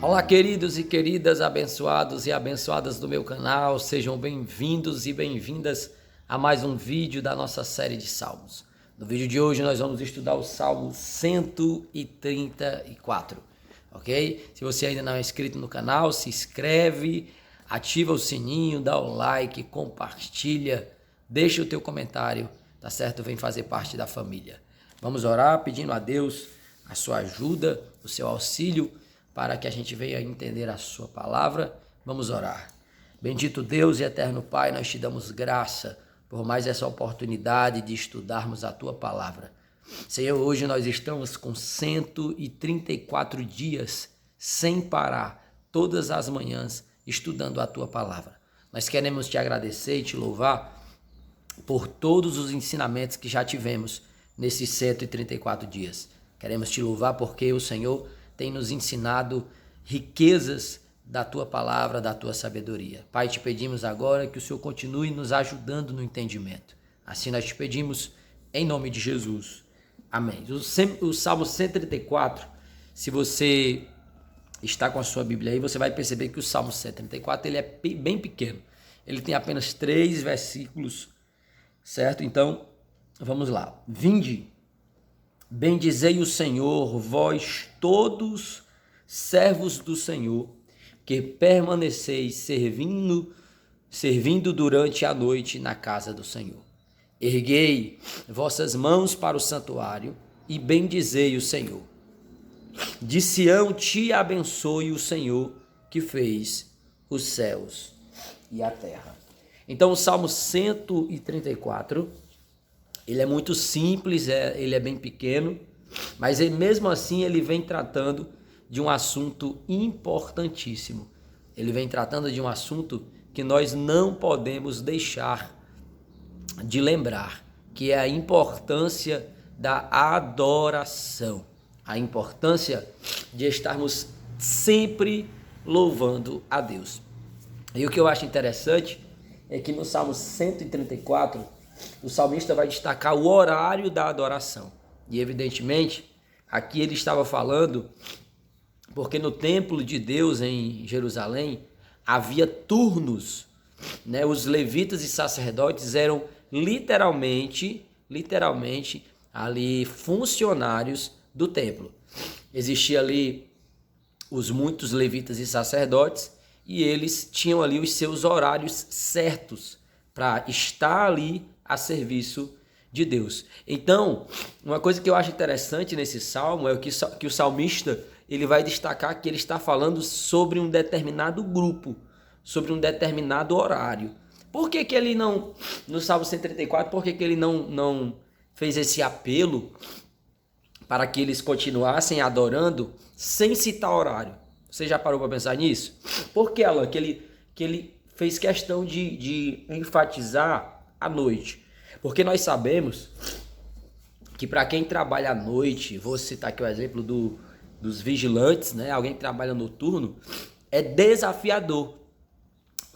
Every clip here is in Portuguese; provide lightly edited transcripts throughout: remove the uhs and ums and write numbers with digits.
Olá, queridos e queridas, abençoados e abençoadas do meu canal, sejam bem-vindos e bem-vindas a mais um vídeo da nossa série de Salmos. No vídeo de hoje nós vamos estudar o Salmo 134, ok? Se você ainda não é inscrito no canal, se inscreve, ativa o sininho, dá o like, compartilha, deixa o teu comentário, tá certo? Vem fazer parte da família. Vamos orar pedindo a Deus a sua ajuda, o seu auxílio, para que a gente venha entender a sua palavra. Vamos orar. Bendito Deus e eterno Pai, nós te damos graça por mais essa oportunidade de estudarmos a tua palavra. Senhor, hoje nós estamos com 134 dias sem parar, todas as manhãs, estudando a tua palavra. Nós queremos te agradecer e te louvar por todos os ensinamentos que já tivemos nesses 134 dias. Queremos te louvar porque o Senhor tem nos ensinado riquezas da tua palavra, da tua sabedoria. Pai, te pedimos agora que o Senhor continue nos ajudando no entendimento. Assim nós te pedimos em nome de Jesus. Amém. O Salmo 134, se você está com a sua Bíblia aí, você vai perceber que o Salmo 134 ele é bem pequeno. Ele tem apenas 3 versículos, certo? Então, vamos lá. Vinde, bendizei o Senhor, vós todos servos do Senhor, que permaneceis servindo durante a noite na casa do Senhor. Erguei vossas mãos para o santuário e bendizei o Senhor. De Sião te abençoe o Senhor, que fez os céus e a terra. Então o Salmo 134, ele é muito simples, ele é bem pequeno, mas mesmo assim ele vem tratando de um assunto importantíssimo. Ele vem tratando de um assunto que nós não podemos deixar de lembrar, que é a importância da adoração, a importância de estarmos sempre louvando a Deus. E o que eu acho interessante é que no Salmo 134, o salmista vai destacar o horário da adoração. E evidentemente, aqui ele estava falando porque no templo de Deus em Jerusalém havia turnos, né? Os levitas e sacerdotes eram literalmente ali funcionários do templo. Existia ali os muitos levitas e sacerdotes e eles tinham ali os seus horários certos para estar ali a serviço de Deus. Então, uma coisa que eu acho interessante nesse salmo é que o salmista ele vai destacar que ele está falando sobre um determinado grupo, sobre um determinado horário. Por que ele não, no Salmo 134, por que ele não fez esse apelo para que eles continuassem adorando sem citar horário? Você já parou para pensar nisso? Por que, Alan, que ele fez questão de enfatizar a noite? Porque nós sabemos que para quem trabalha à noite, vou citar aqui o exemplo dos vigilantes, né? Alguém que trabalha noturno, é desafiador.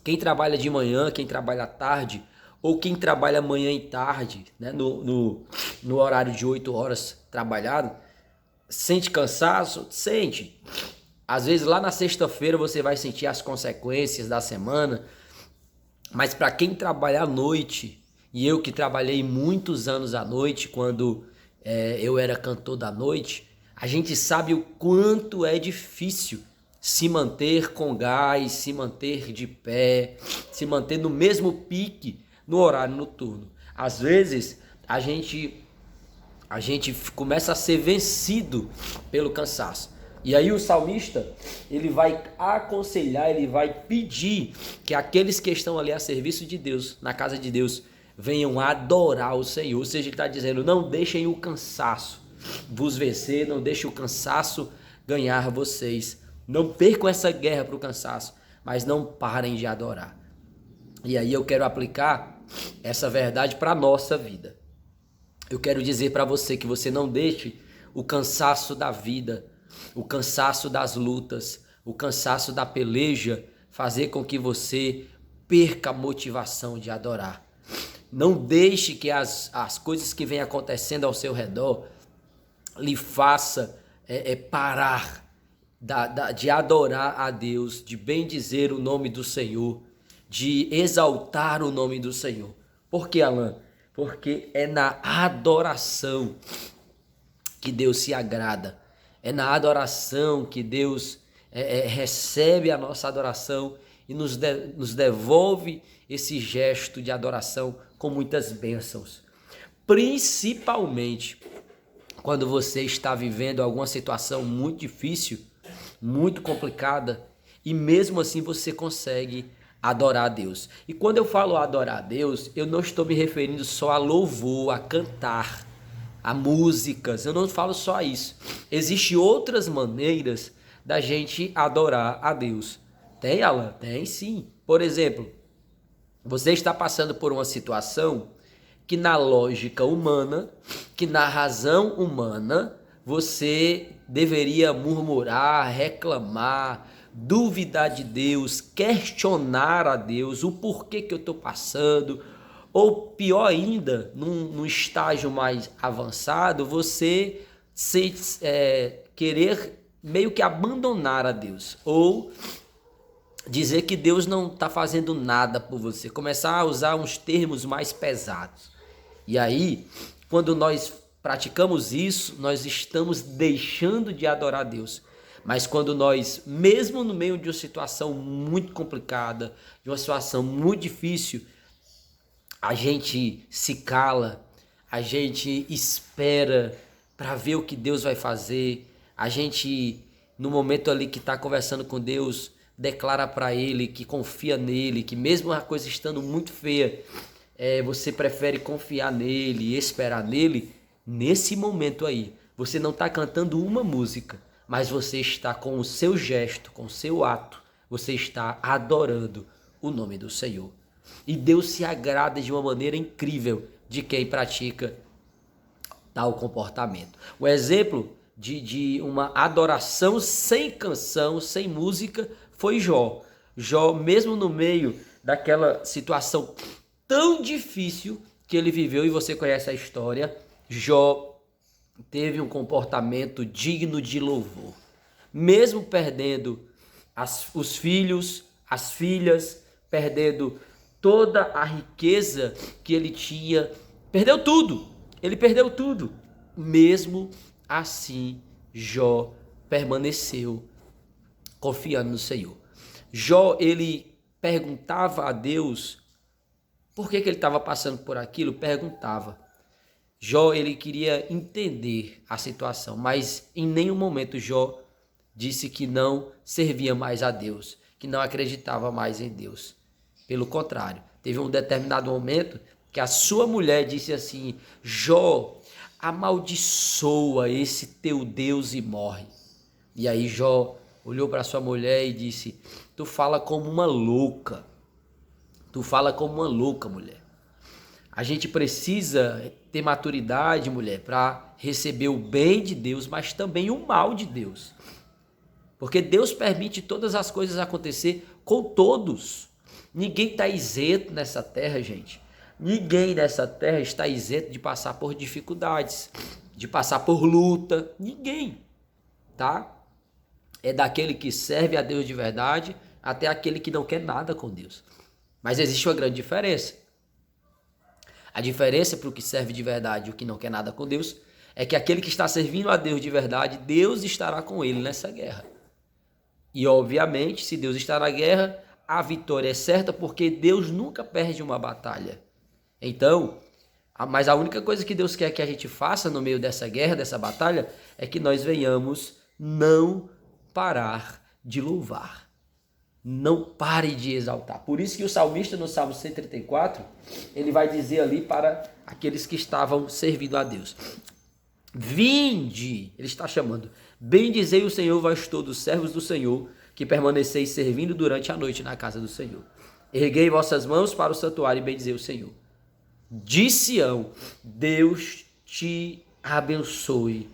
Quem trabalha de manhã, quem trabalha à tarde, ou quem trabalha manhã e tarde, né? no horário de 8 horas trabalhado, sente cansaço? Sente. Às vezes lá na sexta-feira você vai sentir as consequências da semana, mas para quem trabalha à noite, e eu que trabalhei muitos anos à noite, quando eu era cantor da noite, a gente sabe o quanto é difícil se manter com gás, se manter de pé, se manter no mesmo pique no horário noturno. Às vezes a gente começa a ser vencido pelo cansaço. E aí o salmista, ele vai aconselhar, ele vai pedir que aqueles que estão ali a serviço de Deus, na casa de Deus, venham adorar o Senhor. Ou seja, ele está dizendo, não deixem o cansaço vos vencer, não deixem o cansaço ganhar vocês. Não percam essa guerra para o cansaço, mas não parem de adorar. E aí eu quero aplicar essa verdade para a nossa vida. Eu quero dizer para você que você não deixe o cansaço da vida, o cansaço das lutas, o cansaço da peleja fazer com que você perca a motivação de adorar. Não deixe que as coisas que vêm acontecendo ao seu redor lhe faça parar de adorar a Deus, de bendizer o nome do Senhor, de exaltar o nome do Senhor. Por que, Alan? Porque é na adoração que Deus se agrada. É na adoração que Deus recebe a nossa adoração e nos devolve esse gesto de adoração com muitas bênçãos. Principalmente quando você está vivendo alguma situação muito difícil, muito complicada, e mesmo assim você consegue adorar a Deus. E quando eu falo adorar a Deus, eu não estou me referindo só a louvor, a cantar, a músicas, eu não falo só isso. Existem outras maneiras da gente adorar a Deus. Tem, Alan? Tem sim. Por exemplo, você está passando por uma situação que na lógica humana, que na razão humana, você deveria murmurar, reclamar, duvidar de Deus, questionar a Deus, o porquê que eu estou passando, ou pior ainda, num estágio mais avançado, você querer meio que abandonar a Deus, ou dizer que Deus não está fazendo nada por você, começar a usar uns termos mais pesados. E aí, quando nós praticamos isso, nós estamos deixando de adorar a Deus. Mas quando nós, mesmo no meio de uma situação muito complicada, de uma situação muito difícil, a gente se cala, a gente espera para ver o que Deus vai fazer, a gente, no momento ali que está conversando com Deus, declara para Ele que confia nele, que mesmo a coisa estando muito feia, você prefere confiar nele e esperar nele. Nesse momento aí, você não está cantando uma música, mas você está com o seu gesto, com o seu ato, você está adorando o nome do Senhor. E Deus se agrada de uma maneira incrível de quem pratica tal comportamento. O exemplo de uma adoração sem canção, sem música, foi Jó. Jó, mesmo no meio daquela situação tão difícil que ele viveu, e você conhece a história, Jó teve um comportamento digno de louvor. Mesmo perdendo os filhos, as filhas, perdendo toda a riqueza que ele tinha, perdeu tudo, ele perdeu tudo. Mesmo assim, Jó permaneceu confiando no Senhor. Jó, ele perguntava a Deus por que ele estava passando por aquilo, perguntava. Jó, ele queria entender a situação, mas em nenhum momento Jó disse que não servia mais a Deus, que não acreditava mais em Deus. Pelo contrário, teve um determinado momento que a sua mulher disse assim: Jó, amaldiçoa esse teu Deus e morre. E aí Jó olhou para sua mulher e disse: tu fala como uma louca. Tu fala como uma louca, mulher. A gente precisa ter maturidade, mulher, para receber o bem de Deus, mas também o mal de Deus. Porque Deus permite todas as coisas acontecer com todos. Ninguém está isento nessa terra, gente. Ninguém nessa terra está isento de passar por dificuldades, de passar por luta. Ninguém, tá? É daquele que serve a Deus de verdade até aquele que não quer nada com Deus. Mas existe uma grande diferença. A diferença para o que serve de verdade e o que não quer nada com Deus é que aquele que está servindo a Deus de verdade, Deus estará com ele nessa guerra. E obviamente, se Deus está na guerra, a vitória é certa, porque Deus nunca perde uma batalha. Então, mas a única coisa que Deus quer que a gente faça no meio dessa guerra, dessa batalha, é que nós venhamos não parar de louvar. Não pare de exaltar. Por isso que o salmista no Salmo 134, ele vai dizer ali para aqueles que estavam servindo a Deus: vinde, ele está chamando, bendizei o Senhor, vós todos servos do Senhor, que permaneceis servindo durante a noite na casa do Senhor. Erguei vossas mãos para o santuário e bendizei o Senhor. De Sião, Deus te abençoe,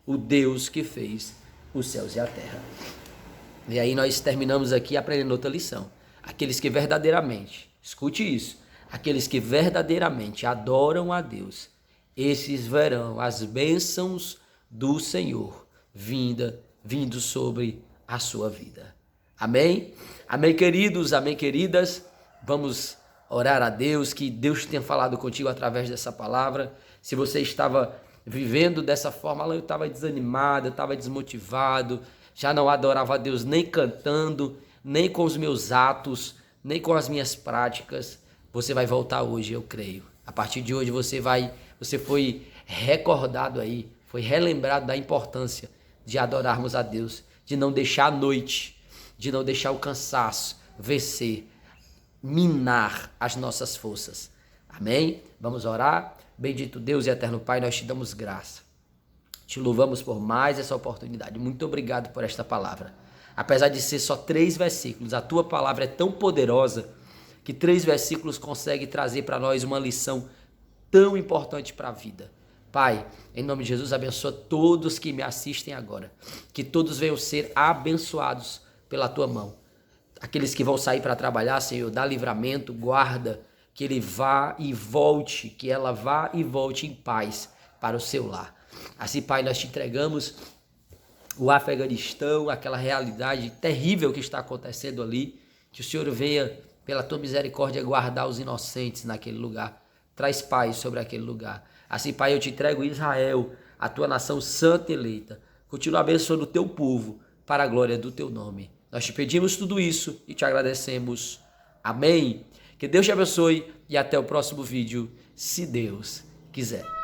o Deus que fez os céus e a terra. E aí nós terminamos aqui aprendendo outra lição. Aqueles que verdadeiramente, escute isso, aqueles que verdadeiramente adoram a Deus, esses verão as bênçãos do Senhor vindo sobre a sua vida. Amém? Amém, queridos, amém, queridas. Vamos orar a Deus, que Deus tenha falado contigo através dessa palavra. Se você estava vivendo dessa forma, eu estava desanimado, eu estava desmotivado, já não adorava a Deus nem cantando, nem com os meus atos, nem com as minhas práticas, você vai voltar hoje, eu creio. A partir de hoje você foi recordado aí, foi relembrado da importância de adorarmos a Deus, de não deixar a noite, de não deixar o cansaço vencer, minar as nossas forças. Amém? Vamos orar? Bendito Deus e eterno Pai, nós te damos graça. Te louvamos por mais essa oportunidade. Muito obrigado por esta palavra. Apesar de ser só 3 versículos, a tua palavra é tão poderosa que 3 versículos conseguem trazer para nós uma lição tão importante para a vida. Pai, em nome de Jesus, abençoa todos que me assistem agora. Que todos venham ser abençoados pela tua mão. Aqueles que vão sair para trabalhar, Senhor, dá livramento, guarda, que ele vá e volte, que ela vá e volte em paz para o seu lar. Assim, Pai, nós te entregamos o Afeganistão, aquela realidade terrível que está acontecendo ali, que o Senhor venha, pela tua misericórdia, guardar os inocentes naquele lugar. Traz paz sobre aquele lugar. Assim, Pai, eu te entrego Israel, a tua nação santa e eleita. Continua abençoando o teu povo, para a glória do teu nome. Nós te pedimos tudo isso e te agradecemos. Amém. Que Deus te abençoe e até o próximo vídeo, se Deus quiser.